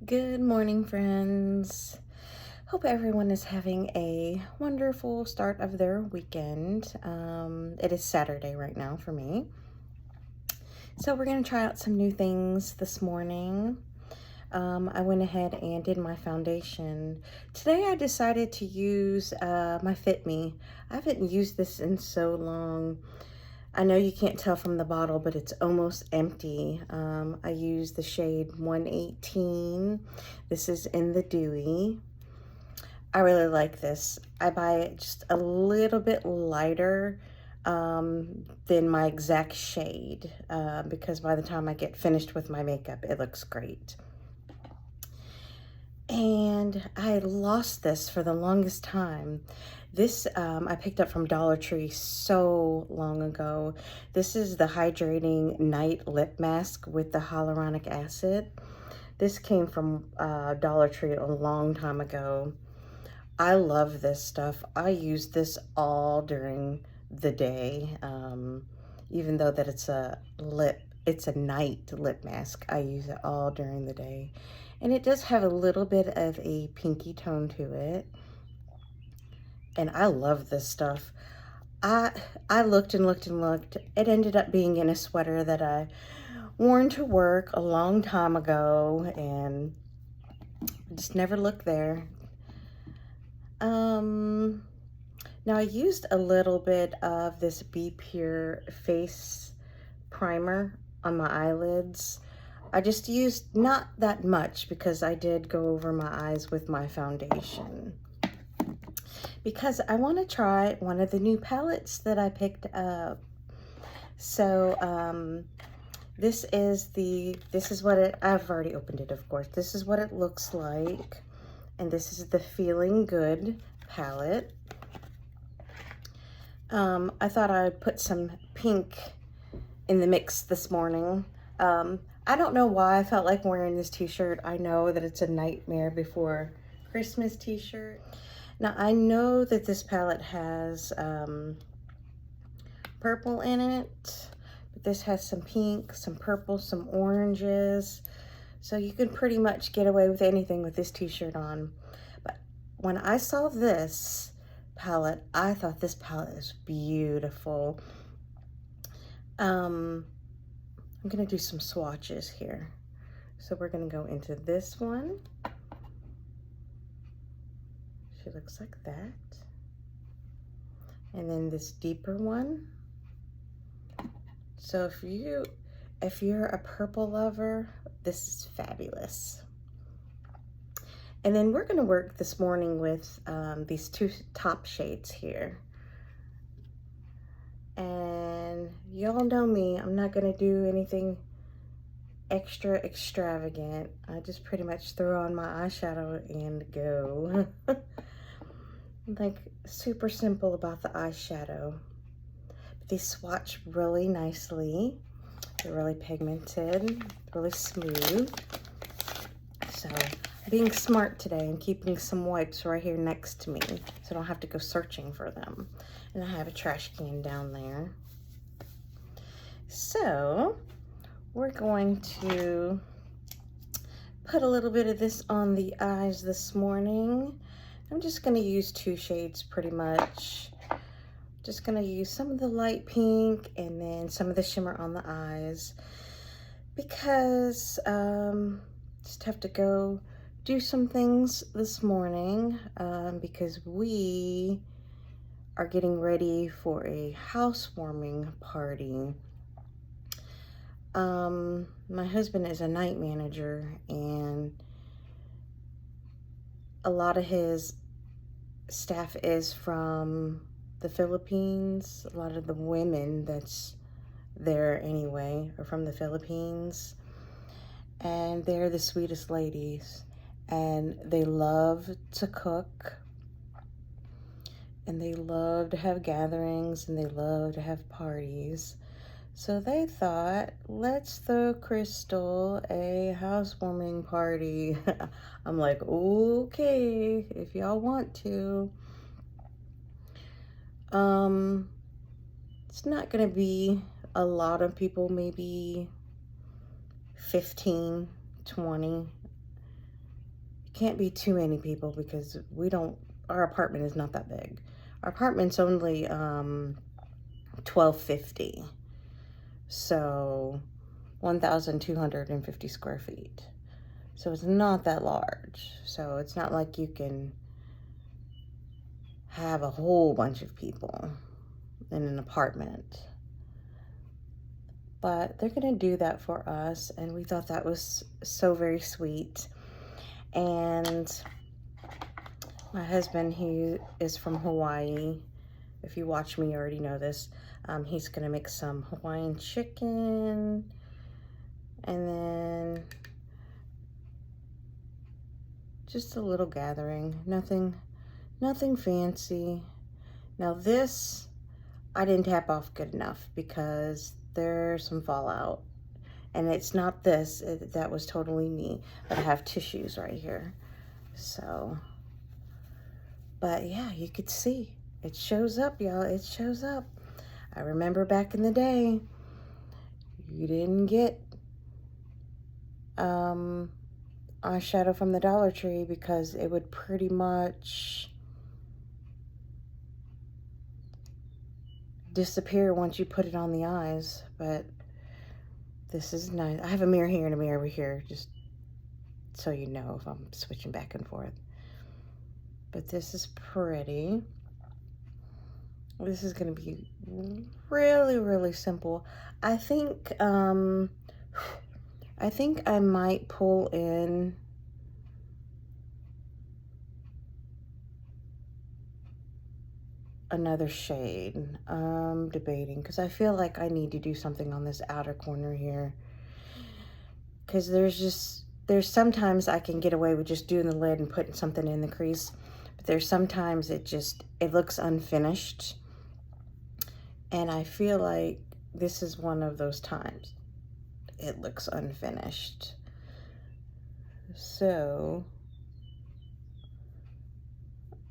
Good morning, friends. Hope everyone is having a wonderful start of their weekend. It is Saturday right now for me. So we're going to try out some new things this morning. I went ahead and did my foundation. Today I decided to use my Fit Me. I haven't used this in so long. I know you can't tell from the bottle, but it's almost empty. I use the shade 118. This is in the Dewy. I really like this. I buy it just a little bit lighter than my exact shade because by the time I get finished with my makeup, it looks great. And I lost this for the longest time. This I picked up from Dollar Tree so long ago. This is the Hydrating Night Lip Mask with the hyaluronic acid. This came from Dollar Tree a long time ago. I love this stuff. I use this all during the day. Even though that it's a night lip mask, I use it all during the day. And it does have a little bit of a pinky tone to it. And I love this stuff. I looked and looked and looked. It ended up being in a sweater that I worn to work a long time ago, and I just never looked there. Now I used a little bit of this Be Pure face primer on my eyelids. I just used not that much because I did go over my eyes with my foundation. Because I want to try one of the new palettes that I picked up. So this is what it, I've already opened it, of course. This is what it looks like. And this is the Feeling Good palette. I thought I would put some pink in the mix this morning. I don't know why I felt like wearing this t-shirt. I know that it's a Nightmare Before Christmas t-shirt. Now I know that this palette has purple in it, but this has some pink, some purple, some oranges. So you can pretty much get away with anything with this t-shirt on. But when I saw this palette, I thought this palette is beautiful. I'm gonna do some swatches here. So we're gonna go into this one. She looks like that. And then this deeper one. So if you're a purple lover, this is fabulous. And then we're gonna work this morning with these two top shades here. And y'all know me, I'm not gonna do anything extra extravagant. I just pretty much throw on my eyeshadow and go. Like super simple about the eyeshadow. But these swatch really nicely. They're really pigmented, really smooth. So being smart today and keeping some wipes right here next to me so I don't have to go searching for them. And I have a trash can down there. So we're going to put a little bit of this on the eyes this morning. I'm just going to use two shades pretty much. Just going to use some of the light pink and then some of the shimmer on the eyes because just have to go do some things this morning because we are getting ready for a housewarming party. My husband is a night manager, and a lot of his staff is from the Philippines. A lot of the women that's there anyway are from the Philippines, and they're the sweetest ladies, and they love to cook, and they love to have gatherings, and they love to have parties. So they thought, let's throw Crystal a housewarming party. I'm like, okay, if y'all want to. It's not gonna be a lot of people, maybe 15, 20. can't be too many people because our apartment is not that big. Our apartment's only 1250. So 1,250 square feet. So it's not that large. So it's not like you can have a whole bunch of people in an apartment. But they're gonna do that for us, and we thought that was so very sweet. And my husband, he is from Hawaii. If you watch me, you already know this. He's gonna make some Hawaiian chicken, and then just a little gathering. Nothing fancy. Now this, I didn't tap off good enough because there's some fallout. And it's not this, that was totally me. But I have tissues right here. So, but yeah, you could see. It shows up, y'all. It shows up. I remember back in the day, you didn't get eyeshadow from the Dollar Tree because it would pretty much disappear once you put it on the eyes. But this is nice. I have a mirror here and a mirror over here, just so you know if I'm switching back and forth. But this is pretty. This is gonna be really, really simple. I think I might pull in another shade. I'm debating because I feel like I need to do something on this outer corner here, because there's sometimes I can get away with just doing the lid and putting something in the crease, but there's sometimes it looks unfinished, and I feel like this is one of those times it looks unfinished. So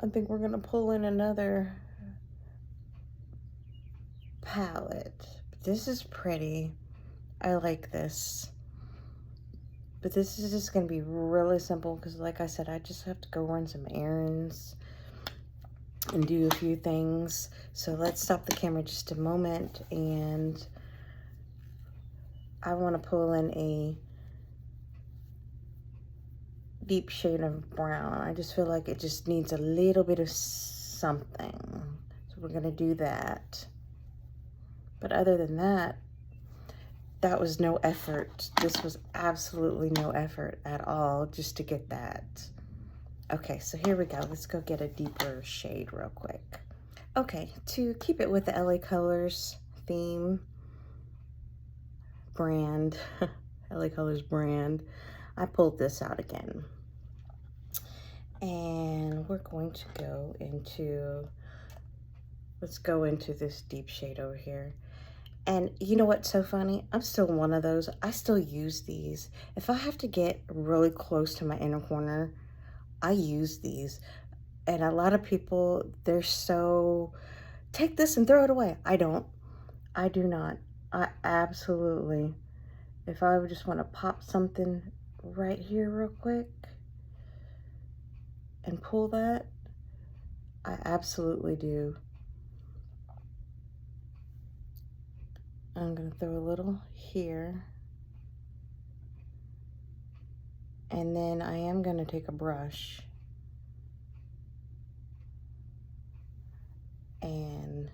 I think we're gonna pull in another palette. This is pretty. I like this. But this is just gonna be really simple because, like I said, I just have to go run some errands and do a few things. So let's stop the camera just a moment, and I want to pull in a deep shade of brown. I just feel like it just needs a little bit of something. So we're gonna do that. But other than that, that was no effort. This was absolutely no effort at all just to get that. Okay, so here we go. Let's go get a deeper shade real quick. Okay, to keep it with the LA Colors theme, brand, LA Colors brand, I pulled this out again. And we're going to go into, let's go into this deep shade over here. And you know what's so funny? I'm still one of those. I still use these. If I have to get really close to my inner corner, I use these. And a lot of people, they're so, take this and throw it away. I don't. I do not. I absolutely, if I would just want to pop something right here real quick and pull that, I absolutely do. I'm going to throw a little here. And then I am going to take a brush and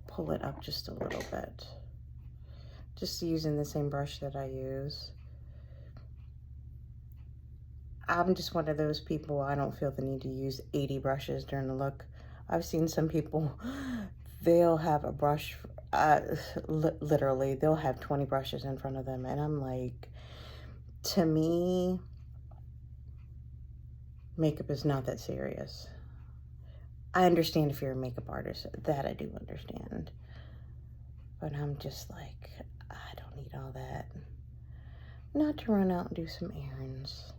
pull it up just a little bit. Just using the same brush that I use. I'm just one of those people, I don't feel the need to use 80 brushes during the look. I've seen some people, they'll have a brush, literally, they'll have 20 brushes in front of them. And I'm like, to me, makeup is not that serious. I understand if you're a makeup artist, that I do understand. But I'm just like, I don't need all that. Not to run out and do some errands.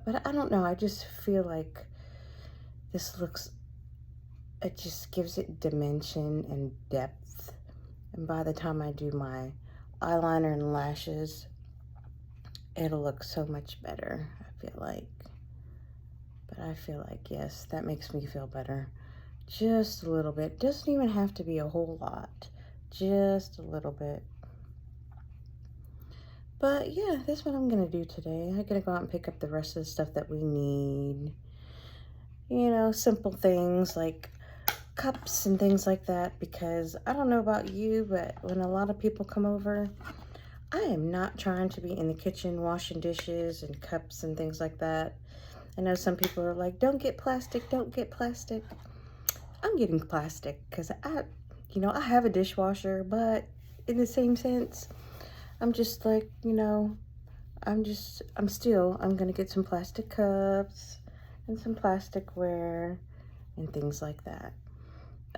But I don't know, I just feel like this looks, it just gives it dimension and depth. And by the time I do my eyeliner and lashes, it'll look so much better, I feel like. But I feel like, yes, that makes me feel better. Just a little bit. Doesn't even have to be a whole lot. Just a little bit. But yeah, that's what I'm gonna do today. I'm gonna go out and pick up the rest of the stuff that we need. You know, simple things like cups and things like that, because I don't know about you, but when a lot of people come over, I am not trying to be in the kitchen washing dishes and cups and things like that. I know some people are like, don't get plastic, don't get plastic. I'm getting plastic because I have a dishwasher, but in the same sense, I'm just like, I'm gonna get some plastic cups and some plasticware and things like that.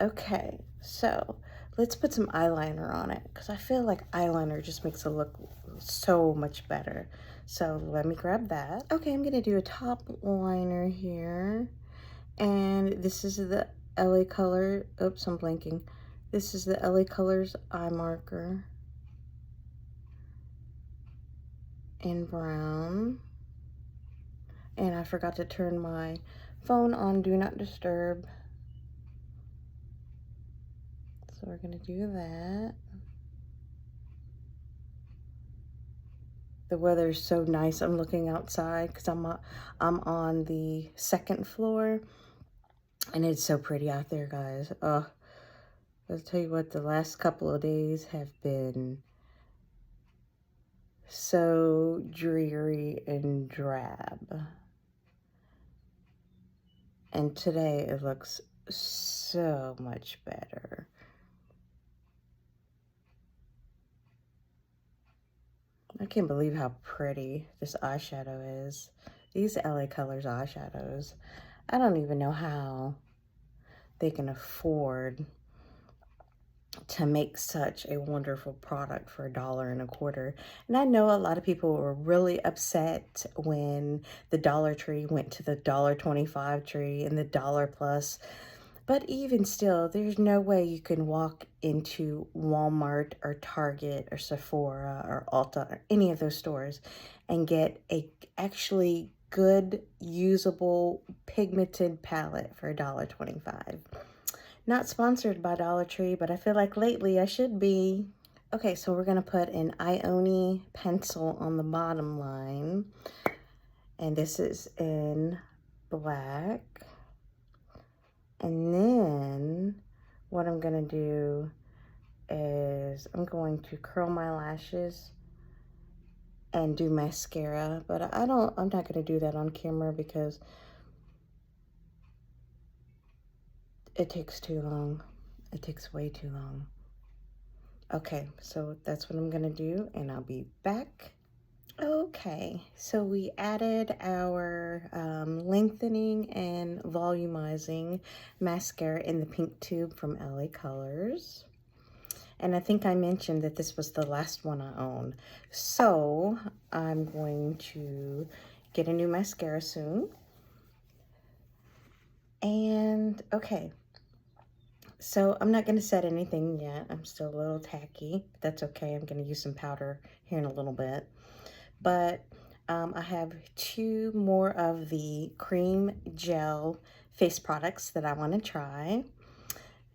Okay, so let's put some eyeliner on it because I feel like eyeliner just makes it look so much better. So let me grab that. Okay, I'm gonna do a top liner here. And this is the LA Color, oops, I'm blanking. This is the LA Colors eye marker in brown. And I forgot to turn my phone on Do Not Disturb. So we're gonna do that. The weather is so nice. I'm looking outside because I'm on the second floor, and it's so pretty out there, guys. I'll tell you what, the last couple of days have been so dreary and drab. And today it looks so much better. I can't believe how pretty this eyeshadow is. These LA Colors eyeshadows, I don't even know how they can afford to make such a wonderful product for $1.25. And I know a lot of people were really upset when the Dollar Tree went to the $1.25 tree and the dollar plus. But even still, there's no way you can walk into Walmart or Target or Sephora or Ulta or any of those stores and get a actually good, usable, pigmented palette for $1.25. Not sponsored by Dollar Tree, but I feel like lately I should be. Okay, so we're gonna put an Ioni pencil on the bottom line. And this is in black. And then what I'm gonna do is I'm going to curl my lashes and do mascara, but I'm not gonna do that on camera because it takes too long. It takes way too long. Okay, so that's what I'm gonna do, and I'll be back. Okay, so we added our lengthening and volumizing mascara in the pink tube from LA Colors. And I think I mentioned that this was the last one I own. So I'm going to get a new mascara soon. And okay, so I'm not gonna set anything yet. I'm still a little tacky. That's okay, I'm gonna use some powder here in a little bit. But I have 2 more of the cream gel face products that I want to try.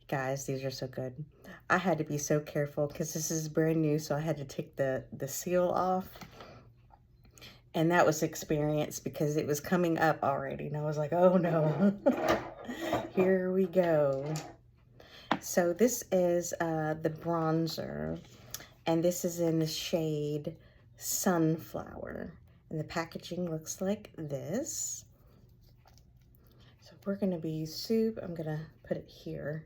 Guys, these are so good. I had to be so careful because this is brand new, so I had to take the seal off. And that was experience because it was coming up already. And I was like, oh no. Here we go. So this is the bronzer. And this is in the shade Sunflower. And the packaging looks like this. So we're gonna be I'm gonna put it here.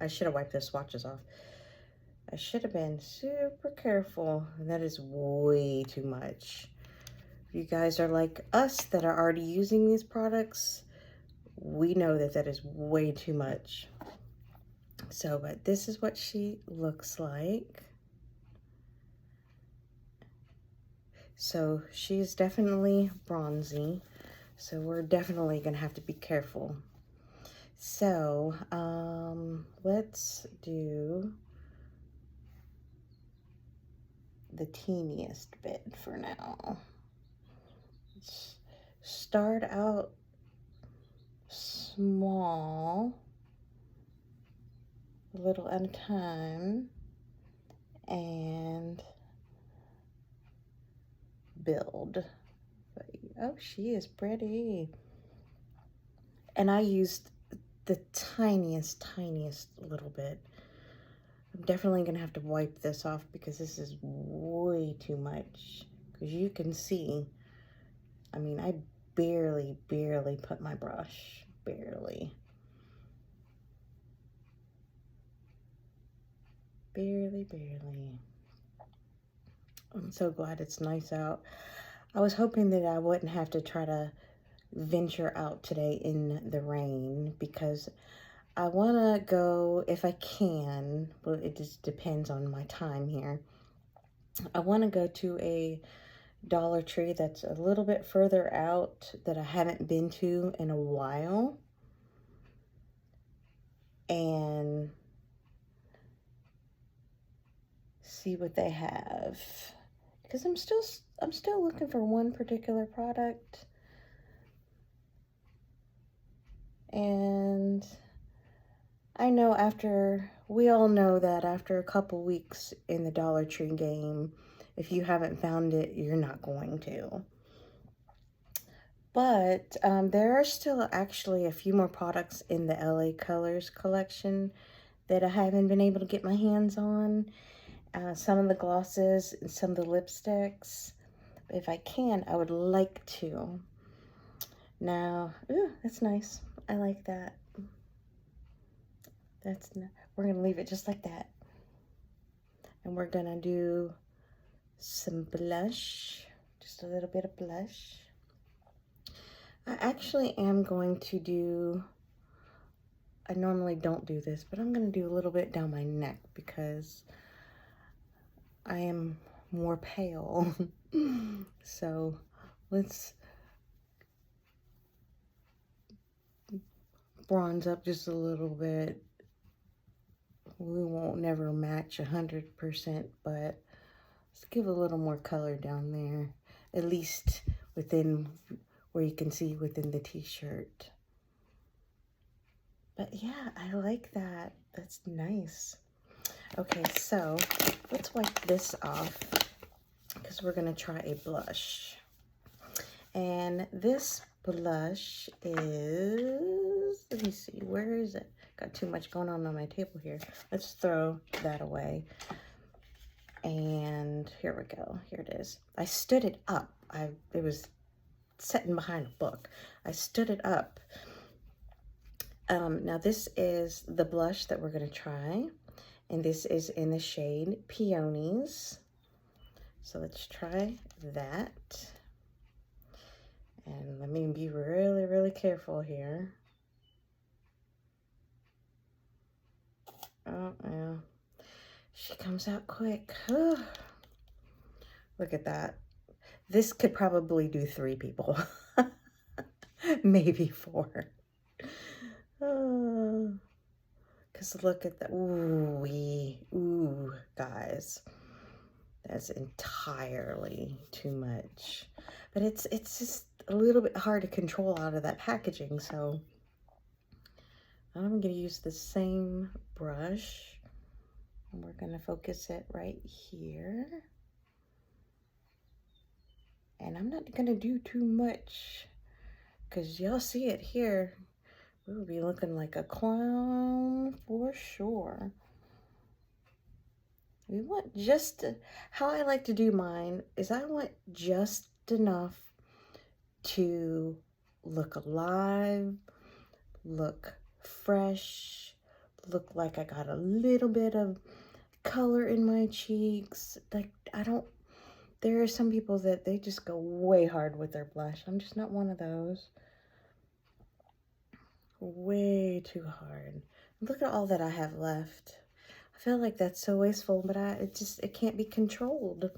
I should have wiped the swatches off. I should have been super careful. And that is way too much. If you guys are like us that are already using these products, we know that that is way too much. So, but this is what she looks like. So she's definitely bronzy. So we're definitely gonna have to be careful. So let's do the teeniest bit for now. start out small, a little at a time, and build. But, oh, she is pretty. And I used the tiniest little bit. I'm definitely gonna have to wipe this off because this is way too much. Because you can see, I mean, I barely put my brush, barely. I'm so glad it's nice out. I was hoping that I wouldn't have to try to venture out today in the rain because I want to go, if I can, well, it just depends on my time here. I want to go to a Dollar Tree that's a little bit further out that I haven't been to in a while. And see what they have. Because I'm still looking for one particular product. And I know we all know that after a couple weeks in the Dollar Tree game, if you haven't found it, you're not going to. But there are still actually a few more products in the LA Colors collection that I haven't been able to get my hands on. Some of the glosses and some of the lipsticks. If I can, I would like to. Now, ooh, that's nice. I like that. We're gonna leave it just like that. And we're gonna do some blush, just a little bit of blush. I actually am going to do, I normally don't do this, but I'm gonna do a little bit down my neck because I am more pale. So let's bronze up just a little bit. We won't never match 100%, but let's give a little more color down there, at least within where you can see within the t-shirt. But yeah, I like that. That's nice. Okay, so let's wipe this off because we're gonna try a blush. And this blush is, let me see, where is it? Got too much going on my table here. Let's throw that away. And here we go. Here it is. I stood it up. It was sitting behind a book. I stood it up. Now this is the blush that we're gonna try. And this is in the shade Peonies. So let's try that. And let me be really careful here. Oh, yeah. She comes out quick. Look at that. This could probably do 3 people. Maybe 4. Because look at that. Ooh, guys. That's entirely too much. But it's just a little bit hard to control out of that packaging, so I'm going to use the same brush, and we're going to focus it right here. And I'm not going to do too much, because y'all see it here. We'll be looking like a clown for sure. We want how I like to do mine is I want just enough to look alive, look fresh, look like I got a little bit of color in my cheeks. Like, there are some people that they just go way hard with their blush. I'm just not one of those. Way too hard. Look at all that I have left. I feel like that's so wasteful, but it can't be controlled.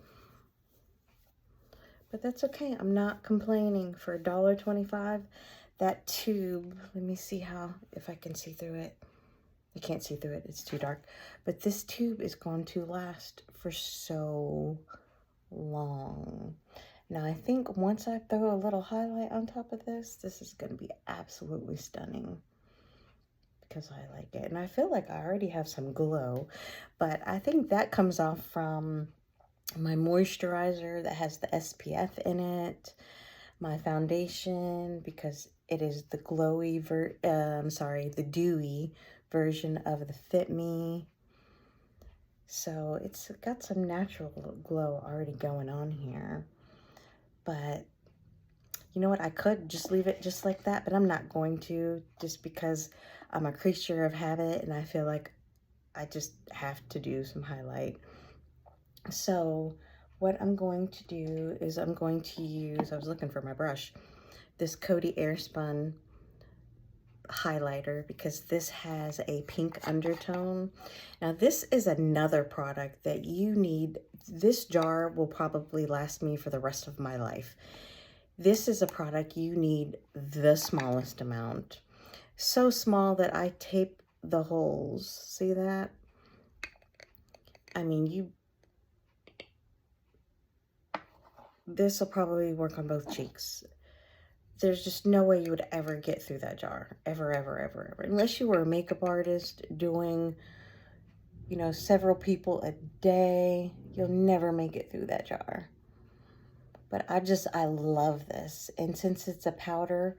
But that's okay. I'm not complaining. For $1.25, that tube, let me see if I can see through it. You can't see through it. It's too dark. But this tube is going to last for so long. Now I think once I throw a little highlight on top of this, this is going to be absolutely stunning because I like it. And I feel like I already have some glow, but I think that comes off from my moisturizer that has the SPF in it, my foundation, because it is the the dewy version of the Fit Me. So it's got some natural glow already going on here. But you know what? I could just leave it just like that, but I'm not going to, just because I'm a creature of habit and I feel like I just have to do some highlight. So what I'm going to do is I'm going to use, I was looking for my brush, this Coty Airspun highlighter, because this has a pink undertone. Now this is another product that you need. This jar will probably last me for the rest of my life. This is a product you need the smallest amount. So small that I tape the holes. See that? I mean, this will probably work on both cheeks. There's just no way you would ever get through that jar. Ever, ever, ever, ever. Unless you were a makeup artist doing, you know, several people a day, you'll never make it through that jar. But I love this. And since it's a powder,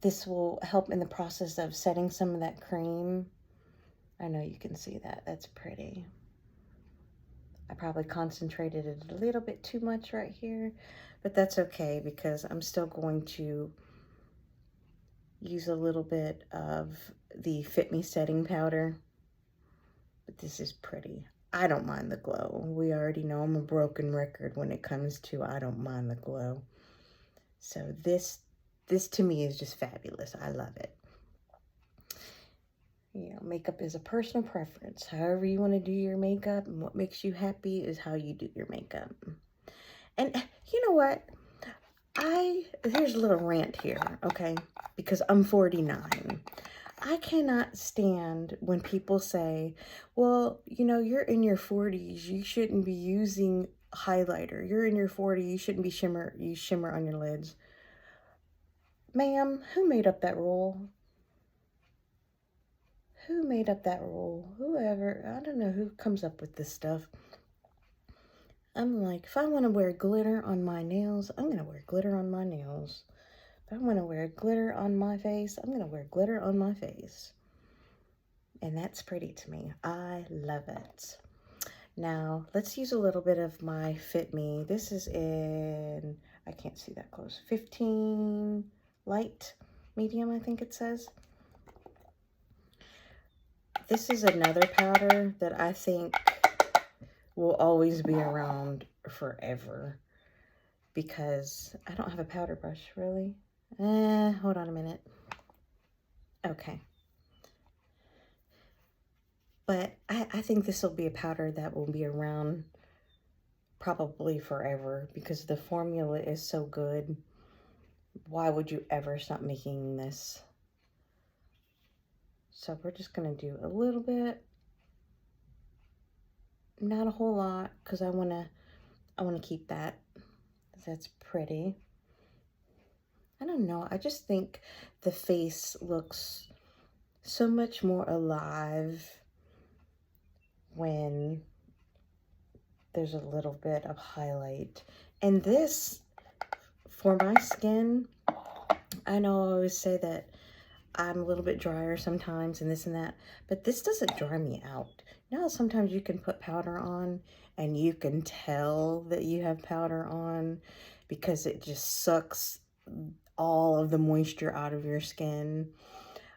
this will help in the process of setting some of that cream. I know you can see that. That's pretty. I probably concentrated it a little bit too much right here, but that's okay because I'm still going to use a little bit of the Fit Me setting powder. But this is pretty. I don't mind the glow. We already know I'm a broken record when it comes to I don't mind the glow. So this to me is just fabulous. I love it. You know, makeup is a personal preference. However you want to do your makeup and what makes you happy is how you do your makeup. And you know what? Here's a little rant here, okay? Because I'm 49. I cannot stand when people say, well, you know, you're in your 40s, you shouldn't be using highlighter. You're in your 40s, you shouldn't be shimmer on your lids. Ma'am, who made up that rule? Who made up that rule? Whoever, I don't know who comes up with this stuff. I'm like, if I want to wear glitter on my nails, I'm going to wear glitter on my nails. If I want to wear glitter on my face, I'm going to wear glitter on my face. And that's pretty to me. I love it. Now, let's use a little bit of my Fit Me. This is in, I can't see that close, 15 light, medium, I think it says. This is another powder that I think will always be around forever because I don't have a powder brush, really. Hold on a minute. Okay. But I think this will be a powder that will be around probably forever because the formula is so good. Why would you ever stop making this? So we're just going to do a little bit. Not a whole lot because I want to keep that. That's pretty. I don't know. I just think the face looks so much more alive when there's a little bit of highlight. And this, for my skin, I know I always say that I'm a little bit drier sometimes and this and that, but this doesn't dry me out. You know, sometimes you can put powder on and you can tell that you have powder on because it just sucks all of the moisture out of your skin.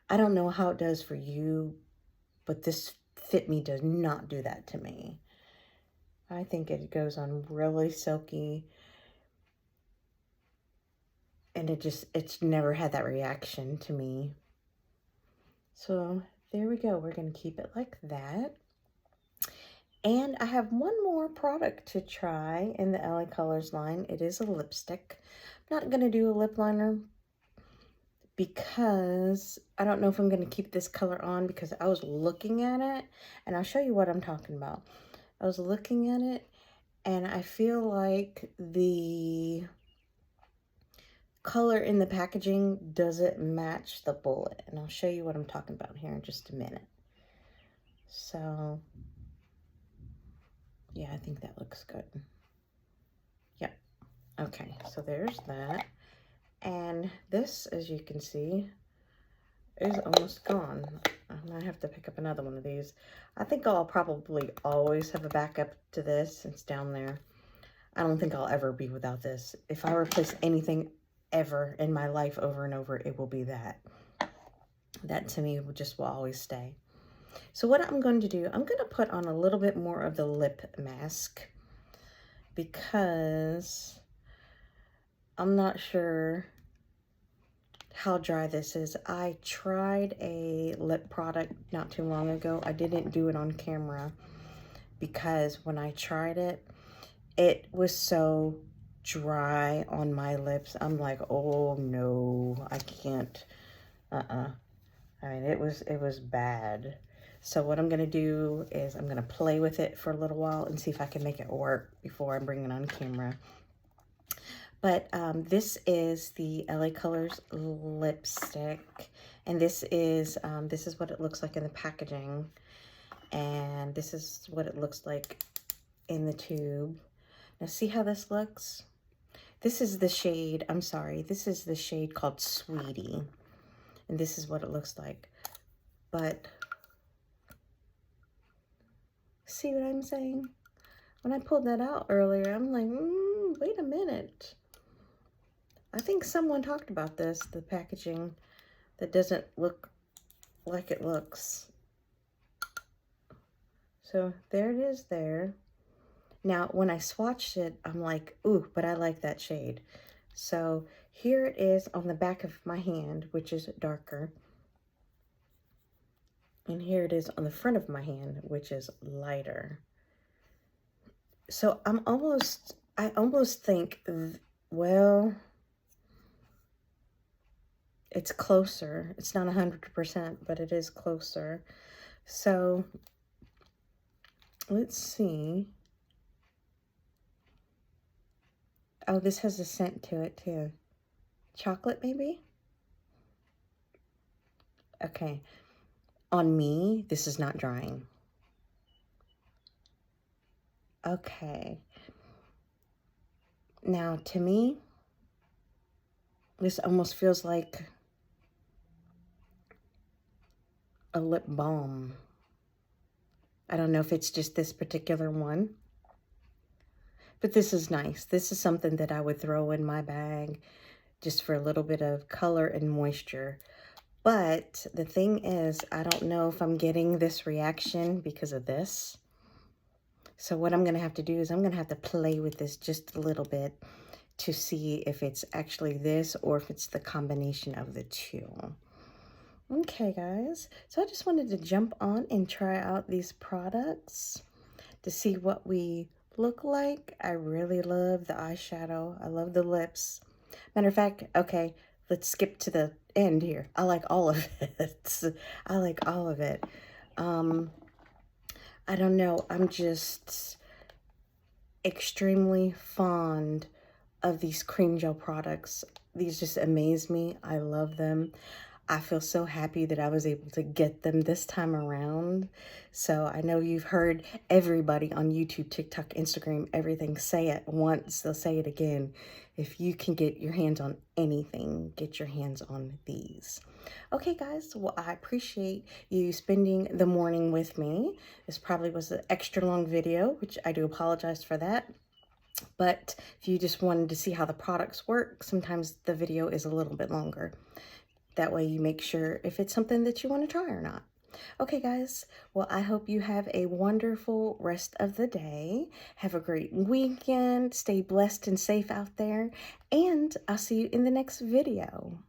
I don't know how it does for you, but this Fit Me does not do that to me. I think it goes on really silky. And it's never had that reaction to me. So there we go. We're going to keep it like that. And I have one more product to try in the LA Colors line. It is a lipstick. I'm not going to do a lip liner because I don't know if I'm going to keep this color on because I was looking at it. And I'll show you what I'm talking about. I was looking at it And I feel like the color in the packaging doesn't match the bullet. And I'll show you what I'm talking about here in just a minute. So, yeah, I think that looks good. Yep. Okay, so there's that. And this, as you can see, is almost gone. I might have to pick up another one of these. I think I'll probably always have a backup to this. It's down there. I don't think I'll ever be without this. If I replace anything ever in my life over and over, it will be that. That to me will always stay. So what I'm going to do, I'm going to put on a little bit more of the lip mask because I'm not sure how dry this is. I tried a lip product not too long ago. I didn't do it on camera because when I tried it, it was so dry on my lips. I'm like, oh no, I can't. I mean, it was bad. So what I'm gonna do is I'm gonna play with it for a little while and see if I can make it work before I bring it on camera. But this is the LA Colors lipstick, and this is what it looks like in the packaging, and this is what it looks like in the tube. Now see how this looks? This is the shade, I'm sorry, this is the shade called Sweetie, and this is what it looks like. But see what I'm saying? When I pulled that out earlier, I'm like, wait a minute. I think someone talked about this, the packaging that doesn't look like it looks. So there it is there. Now, when I swatched it, I'm like, ooh, but I like that shade. So here it is on the back of my hand, which is darker. And here it is on the front of my hand, which is lighter. So I almost think, well, it's closer. It's not 100%, but it is closer. So let's see. Oh, this has a scent to it too. Chocolate, maybe? Okay. On me, this is not drying. Okay. Now, to me, this almost feels like a lip balm. I don't know if it's just this particular one, but this is nice. This is something that I would throw in my bag just for a little bit of color and moisture. But the thing is, I don't know if I'm getting this reaction because of this. So what I'm going to have to do is I'm going to have to play with this just a little bit to see if it's actually this or if it's the combination of the two. Okay, guys. So I just wanted to jump on and try out these products to see what we look like. I really love the eyeshadow. I love the lips. Matter of fact, okay, let's skip to the end here. I like all of it. I like all of it. I don't know. I'm just extremely fond of these cream gel products. These just amaze me. I love them. I feel so happy that I was able to get them this time around. So I know you've heard everybody on YouTube, TikTok, Instagram, everything say it once, they'll say it again. If you can get your hands on anything, get your hands on these. Okay, guys, well, I appreciate you spending the morning with me. This probably was an extra long video, which I do apologize for that. But if you just wanted to see how the products work, sometimes the video is a little bit longer. That way you make sure if it's something that you want to try or not. Okay, guys. Well, I hope you have a wonderful rest of the day. Have a great weekend. Stay blessed and safe out there. And I'll see you in the next video.